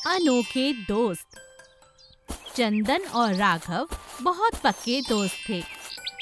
अनोखे दोस्त। चंदन और राघव बहुत पक्के दोस्त थे।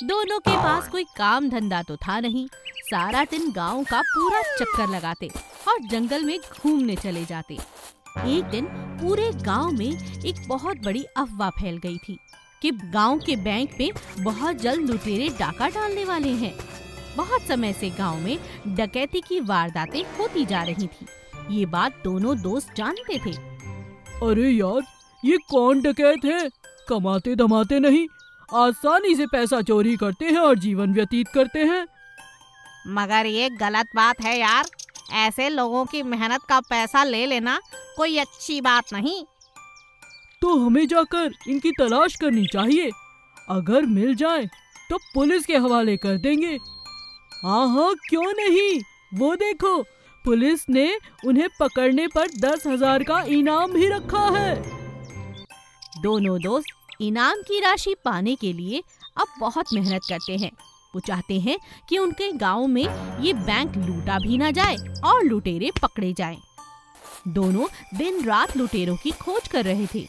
दोनों के पास कोई काम धंधा तो था नहीं। सारा दिन गांव का पूरा चक्कर लगाते और जंगल में घूमने चले जाते। एक दिन पूरे गांव में एक बहुत बड़ी अफवाह फैल गई थी कि गांव के बैंक में बहुत जल्द लुटेरे डाका डालने वाले हैं। बहुत समय से गांव में डकैती की वारदातें होती जा रही थी। ये बात दोनों दोस्त जानते थे। अरे यार, ये कौन डकैत है? कमाते धमाते नहीं, आसानी से पैसा चोरी करते हैं और जीवन व्यतीत करते हैं। मगर ये गलत बात है यार। ऐसे लोगों की मेहनत का पैसा ले लेना कोई अच्छी बात नहीं। तो हमें जाकर इनकी तलाश करनी चाहिए। अगर मिल जाए तो पुलिस के हवाले कर देंगे। हाँ, क्यों नहीं। वो देखो, पुलिस ने उन्हें पकड़ने पर 10,000 का इनाम भी रखा है। दोनों दोस्त इनाम की राशि पाने के लिए अब बहुत मेहनत करते हैं। वो चाहते हैं कि उनके गांव में ये बैंक लूटा भी ना जाए और लुटेरे पकड़े जाएं। दोनों दिन रात लुटेरों की खोज कर रहे थे।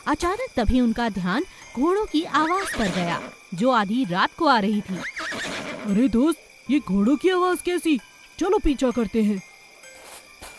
अचानक तभी उनका ध्यान घोड़ों की आवाज पर गया, जो आधी रात को आ रही थी। अरे दोस्त, ये घोड़ों की आवाज कैसी? चलो पीछा करते हैं।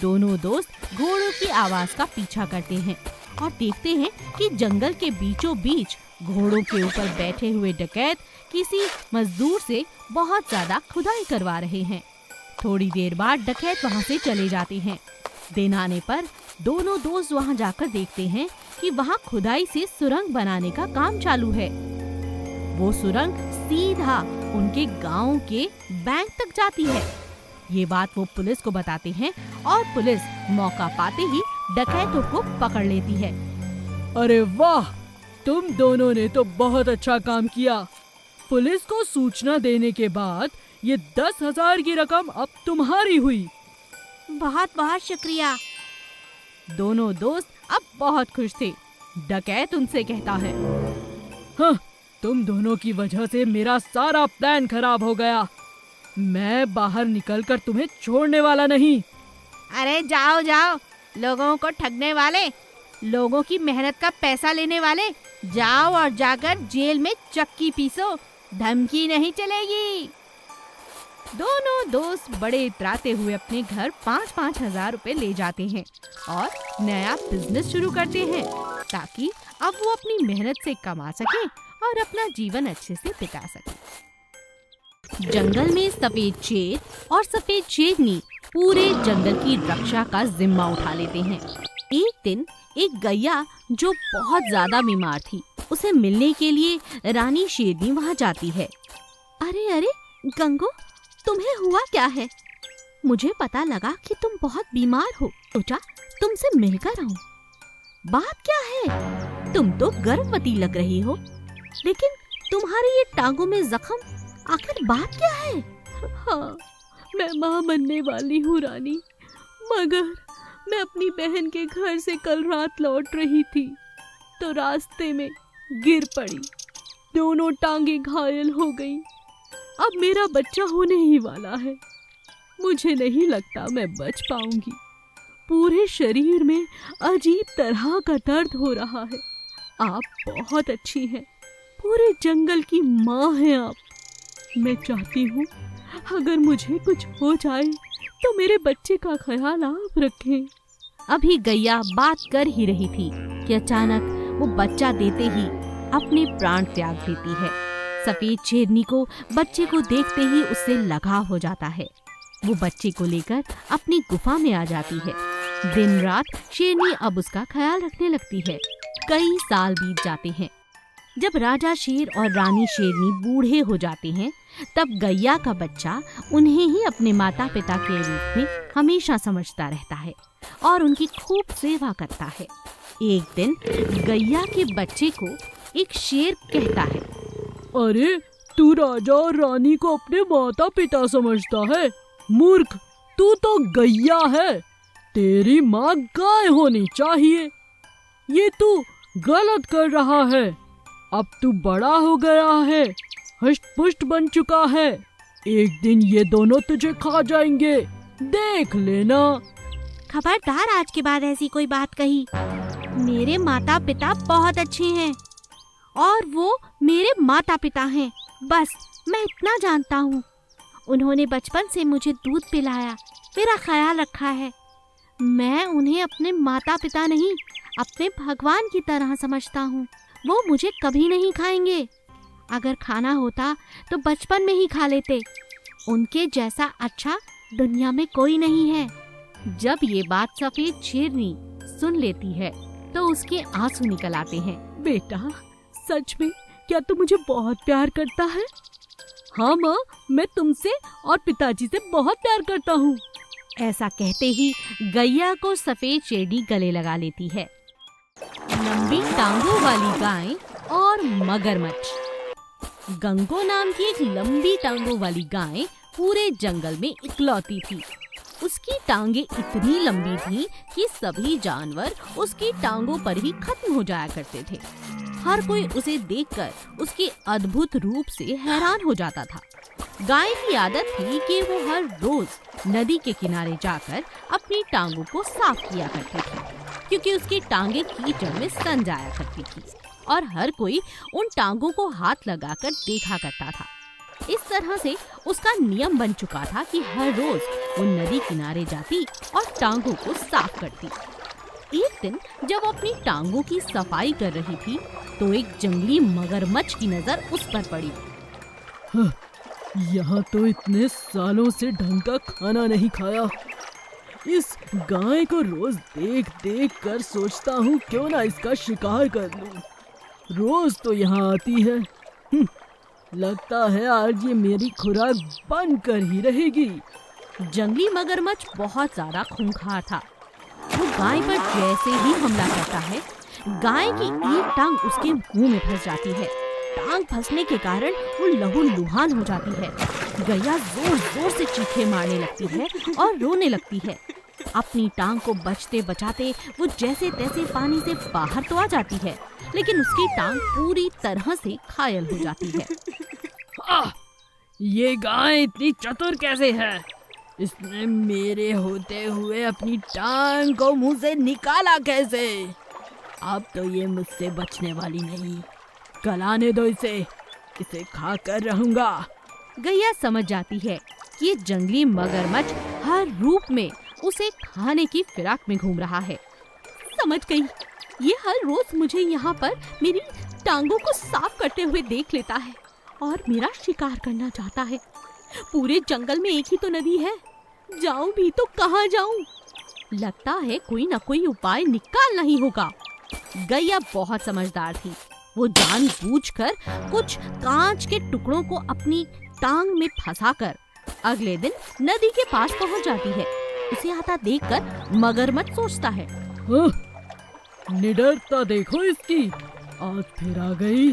दोनों दोस्त घोड़ों की आवाज का पीछा करते हैं और देखते हैं कि जंगल के बीचों बीच घोड़ों के ऊपर बैठे हुए डकैत किसी मजदूर से बहुत ज्यादा खुदाई करवा रहे हैं। थोड़ी देर बाद डकैत वहां से चले जाते हैं। दिन आने पर दोनों दोस्त वहां जाकर देखते हैं कि वहां खुदाई से सुरंग बनाने का काम चालू है। वो सुरंग सीधा उनके गांव के बैंक तक जाती है। ये बात वो पुलिस को बताते हैं और पुलिस मौका पाते ही डकैतों को पकड़ लेती है। अरे वाह, तुम दोनों ने तो बहुत अच्छा काम किया। पुलिस को सूचना देने के बाद ये 10,000 की रकम अब तुम्हारी हुई। बहुत बहुत शुक्रिया। दोनों दोस्त अब बहुत खुश थे। डकैत उनसे कहता है, हाँ, तुम दोनों की वजह से मेरा सारा प्लान खराब हो गया। मैं बाहर निकलकर तुम्हें छोड़ने वाला नहीं। अरे जाओ जाओ, लोगों को ठगने वाले, लोगों की मेहनत का पैसा लेने वाले, जाओ और जाकर जेल में चक्की पीसो। धमकी नहीं चलेगी। दोनों दोस्त बड़े इतराते हुए अपने घर 5-5 हजार रुपए ले जाते हैं और नया बिजनेस शुरू करते हैं, ताकि अब वो अपनी मेहनत से कमा सके और अपना जीवन अच्छे से बिता सके। जंगल में सफेद शेर और सफेद शेरनी पूरे जंगल की रक्षा का जिम्मा उठा लेते हैं। एक दिन एक गैया जो बहुत ज्यादा बीमार थी, उसे मिलने के लिए रानी शेरनी वहाँ जाती है। अरे अरे गंगो, तुम्हें हुआ क्या है? मुझे पता लगा कि तुम बहुत बीमार हो, सोचा तुमसे मिलकर आऊं। बात क्या है? तुम तो गर्भवती लग रही हो, लेकिन तुम्हारी ये टांगों में जख्म, आखिर बात क्या है? हाँ, मैं माँ बनने वाली हूँ रानी, मगर मैं अपनी बहन के घर से कल रात लौट रही थी तो रास्ते में गिर पड़ी। दोनों टांगे घायल हो गई। अब मेरा बच्चा होने ही वाला है। मुझे नहीं लगता मैं बच पाऊंगी। पूरे शरीर में अजीब तरह का दर्द हो रहा है। आप बहुत अच्छी हैं, पूरे जंगल की माँ हैं आप। मैं चाहती हूँ अगर मुझे कुछ हो जाए तो मेरे बच्चे का ख्याल आप रखें। अभी गैया बात कर ही रही थी कि अचानक वो बच्चा देते ही अपने प्राण त्याग देती है। सफेद शेरनी को बच्चे को देखते ही उससे लगाव हो जाता है। वो बच्चे को लेकर अपनी गुफा में आ जाती है। दिन रात शेरनी अब उसका ख्याल रखने लगती है। कई साल बीत जाते हैं। जब राजा शेर और रानी शेरनी बूढ़े हो जाते हैं, तब गैया का बच्चा उन्हें ही अपने माता पिता के रूप में हमेशा समझता रहता है और उनकी खूब सेवा करता है। एक दिन गैया के बच्चे को एक शेर कहता है, अरे, तू राजा और रानी को अपने माता पिता समझता है? मूर्ख, तू तो गैया है। तेरी माँ गाय होनी चाहिए। ये तू गलत कर रहा है। अब तू बड़ा हो गया है, हष्ट पुष्ट बन चुका है। एक दिन ये दोनों तुझे खा जाएंगे, देख लेना। खबरदार आज के बाद ऐसी कोई बात कही मेरे माता पिता बहुत अच्छे हैं और वो मेरे माता पिता हैं। बस मैं इतना जानता हूँ। उन्होंने बचपन से मुझे दूध पिलाया, मेरा ख्याल रखा है। मैं उन्हें अपने माता पिता नहीं, अपने भगवान की तरह समझता हूँ। वो मुझे कभी नहीं खाएंगे। अगर खाना होता तो बचपन में ही खा लेते। उनके जैसा अच्छा दुनिया में कोई नहीं है। जब ये बात सफेद शेरनी सुन लेती है तो उसके आंसू निकल आते हैं। बेटा, सच में क्या तू मुझे बहुत प्यार करता है? हाँ माँ, मैं तुमसे और पिताजी से बहुत प्यार करता हूँ। ऐसा कहते ही गैया को सफेद शेरनी गले लगा लेती है। लंबी टांगों वाली गाय और मगरमच्छ। गंगो नाम की एक लंबी टांगों वाली गाय पूरे जंगल में इकलौती थी। उसकी टांगे इतनी लंबी थीं कि सभी जानवर उसकी टांगों पर ही खत्म हो जाया करते थे। हर कोई उसे देखकर उसके अद्भुत रूप से हैरान हो जाता था। गाय की आदत थी कि वो हर रोज नदी के किनारे जाकर अपनी टांगों को साफ किया करती थी, क्योंकि उसकी टांगे कीचड़ में सन जाया करती थी और हर कोई उन टांगों को हाथ लगाकर देखा करता था। इस तरह से उसका नियम बन चुका था कि हर रोज वो नदी किनारे जाती और टांगों को साफ करती। एक दिन जब वो अपनी टांगों की सफाई कर रही थी तो एक जंगली मगरमच्छ की नजर उस पर पड़ी। यहाँ तो इतने सालों से ढंग का खाना नहीं खाया। इस गाय को रोज देख देख कर सोचता हूँ क्यों ना इसका शिकार कर लूं। रोज तो यहाँ आती है। लगता है आज ये मेरी खुराक बन कर ही रहेगी। जंगली मगरमच्छ बहुत ज्यादा खूंखार था। वो गाय पर जैसे ही हमला करता है, गाय की एक टांग उसके मुंह में फंस जाती है। टांग फंसने के कारण वो लहूलुहान हो जाती है। गैया जोर जोर से चीखें मारने लगती है और रोने लगती है। अपनी टांग को बचते बचाते वो जैसे तैसे पानी से बाहर तो आ जाती है, लेकिन उसकी टांग पूरी तरह से घायल हो जाती है। ये गाय इतनी चतुर कैसे है? इसने मेरे होते हुए अपनी टांग को मुंह से निकाला कैसे? अब तो ये मुझसे बचने वाली नहीं। कल आने दो इसे खाकर रहूंगा। गैया समझ जाती है कि ये जंगली मगरमच्छ हर रूप में उसे खाने की फिराक में घूम रहा है। समझ गई, ये हर रोज मुझे यहाँ पर मेरी टांगों को साफ करते हुए देख लेता है और मेरा शिकार करना चाहता है। पूरे जंगल में एक ही तो नदी है, जाऊं भी तो कहाँ जाऊं? लगता है कोई न कोई उपाय निकालना ही होगा। गैया बहुत समझदार थी। वो जानबूझकर कुछ कांच के टुकड़ों को अपनी टांग में फंसाकर अगले दिन नदी के पास पहुंच जाती है। उसे आता देखकर मगरमच्छ सोचता है, निडरता देखो इसकी, आज फिर आ गई।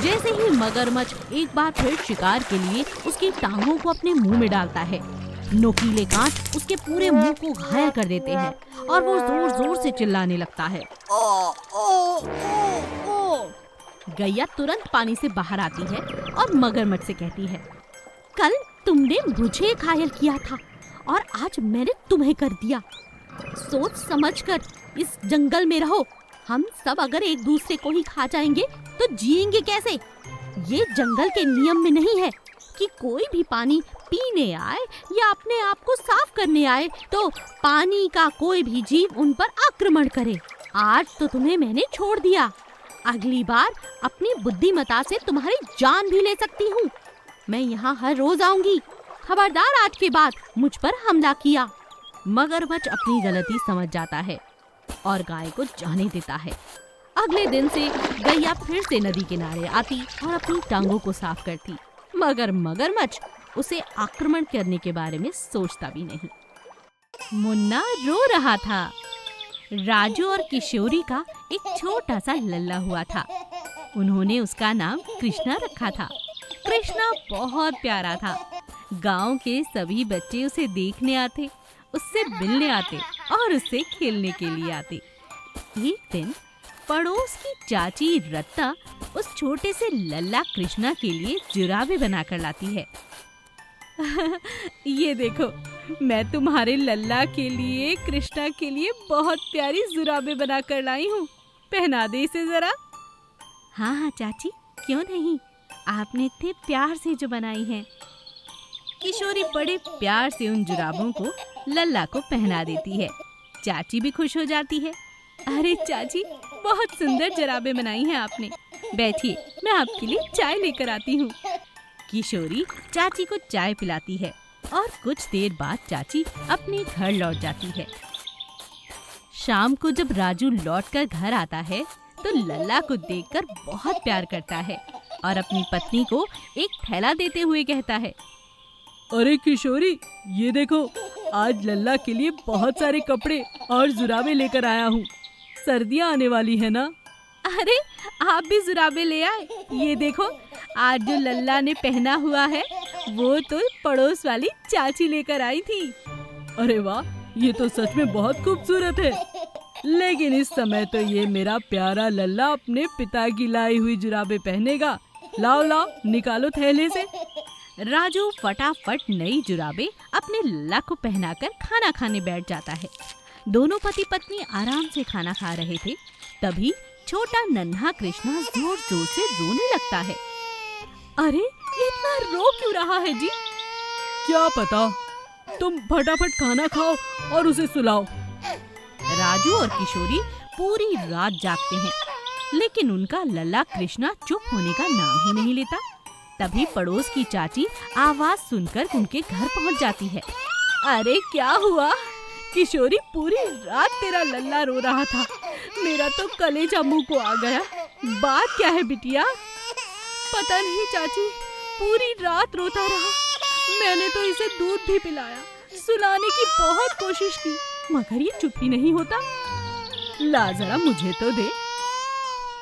जैसे ही मगरमच्छ एक बार फिर शिकार के लिए उसकी टांगों को अपने मुंह में डालता है, नोकीले कांच उसके पूरे मुंह को घायल कर देते हैं और वो जोर जोर से चिल्लाने लगता है। गैया तुरंत पानी से बाहर आती है और मगरमच्छ से कहती है, कल तुमने मुझे घायल किया था और आज मैंने तुम्हें कर दिया। सोच समझकर इस जंगल में रहो। हम सब अगर एक दूसरे को ही खा जाएंगे तो जिएंगे कैसे? ये जंगल के नियम में नहीं है कि कोई भी पानी पीने आए या अपने आप को साफ करने आए तो पानी का कोई भी जीव उन पर आक्रमण करे। आज तो तुम्हें मैंने छोड़ दिया, अगली बार अपनी बुद्धिमता से तुम्हारी जान भी ले सकती हूँ। मैं यहाँ हर रोज आऊंगी, खबरदार आज के बाद मुझ पर हमला किया। मगरमच्छ अपनी गलती समझ जाता है और गाय को जाने देता है। अगले दिन से गैया फिर से नदी किनारे आती और अपनी टांगों को साफ करती, मगर मगरमच्छ उसे आक्रमण करने के बारे में सोचता भी नहीं। मुन्ना रो रहा था। राजू और किशोरी का एक छोटा सा लल्ला हुआ था। उन्होंने उसका नाम कृष्णा रखा था। कृष्णा बहुत प्यारा था। गांव के सभी बच्चे उसे देखने आते, उससे मिलने आते और उससे खेलने के लिए आते। एक दिन पड़ोस की चाची रत्ता उस छोटे से लल्ला कृष्णा के लिए जुराबे बनाकर लाती है। ये देखो, मैं तुम्हारे लल्ला के लिए, कृष्णा के लिए बहुत प्यारी जुराबे बना कर लाई हूँ। पहना दे इसे जरा। हाँ हाँ चाची, क्यों नहीं, आपने इतने प्यार से जो बनाई है। किशोरी बड़े प्यार से उन जुराबों को लल्ला को पहना देती है। चाची भी खुश हो जाती है। अरे चाची, बहुत सुंदर जुराबे बनाई हैं आपने। बैठिए, मैं आपके लिए चाय लेकर आती हूँ। किशोरी चाची को चाय पिलाती है और कुछ देर बाद चाची अपने घर लौट जाती है। शाम को जब राजू लौटकर घर आता है तो लल्ला को देखकर बहुत प्यार करता है और अपनी पत्नी को एक थैला देते हुए कहता है, अरे किशोरी, ये देखो, आज लल्ला के लिए बहुत सारे कपड़े और जुराबे लेकर आया हूँ। सर्दियाँ आने वाली है ना। अरे आप भी जुराबे ले आए। ये देखो, आज जो लल्ला ने पहना हुआ है वो तो पड़ोस वाली चाची लेकर आई थी। अरे वाह, ये तो सच में बहुत खूबसूरत है। लेकिन इस समय तो ये मेरा प्यारा लल्ला अपने पिता की लाई हुई जुराबे पहनेगा। लाओ लाओ, निकालो थैले से। राजू फटाफट नई जुराबे अपने लल्ला को पहनाकर खाना खाने बैठ जाता है। दोनों पति पत्नी आराम से खाना खा रहे थे, तभी छोटा नन्हा कृष्णा जोर जोर से रोने लगता है। अरे ये इतना रो क्यों रहा है जी? क्या पता, तुम फटाफट खाना खाओ और उसे सुलाओ। राजू और किशोरी पूरी रात जागते हैं, लेकिन उनका लल्ला कृष्णा चुप होने का नाम ही नहीं लेता। तभी पड़ोस की चाची आवाज सुनकर उनके घर पहुंच जाती है। अरे क्या हुआ किशोरी, पूरी रात तेरा लल्ला रो रहा था। मेरा तो कलेजा मुंह को आ गया। बात क्या है बिटिया? पता नहीं चाची, पूरी रात रोता रहा। मैंने तो इसे दूध भी पिलाया, सुलाने की बहुत कोशिश की, मगर ये चुप ही नहीं होता। ला जरा मुझे तो दे।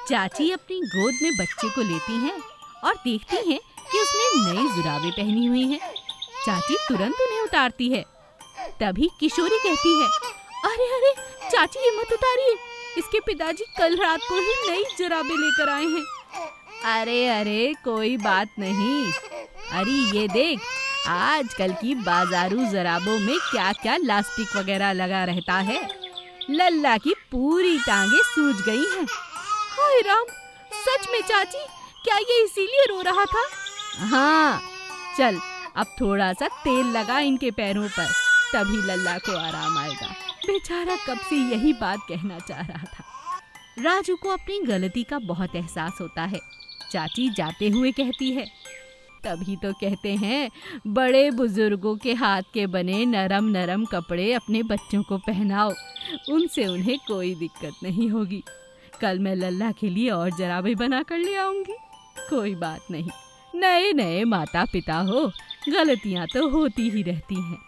चाची अपनी गोद में बच्चे को लेती हैं और देखती हैं कि उसने नई जुराबे पहनी हुई हैं। चाची तुरंत उन्हें उतारती है। तभी किशोरी कहती है, अरे अरे चाची, ये मत उतारिए, इसके पिताजी कल रात को ही नई जुराबे लेकर आए हैं। अरे अरे कोई बात नहीं। अरे ये देख, आजकल की बाजारू जुराबों में क्या क्या लास्टिक वगैरह लगा रहता है। लल्ला की पूरी टांगे सूज गई हैं। हाय राम, सच में चाची, क्या ये इसीलिए रो रहा था? हाँ, चल अब थोड़ा सा तेल लगा इनके पैरों पर, तभी लल्ला को आराम आएगा। बेचारा कब से यही बात कहना चाह रहा था। राजू को अपनी गलती का बहुत एहसास होता है। चाची जाते हुए कहती है, तभी तो कहते हैं बड़े बुजुर्गों के हाथ के बने नरम नरम कपड़े अपने बच्चों को पहनाओ, उनसे उन्हें कोई दिक्कत नहीं होगी। कल मैं लल्ला के लिए और जुराबे बना कर ले आऊंगी। कोई बात नहीं, नए नए माता पिता हो, गलतियां तो होती ही रहती हैं।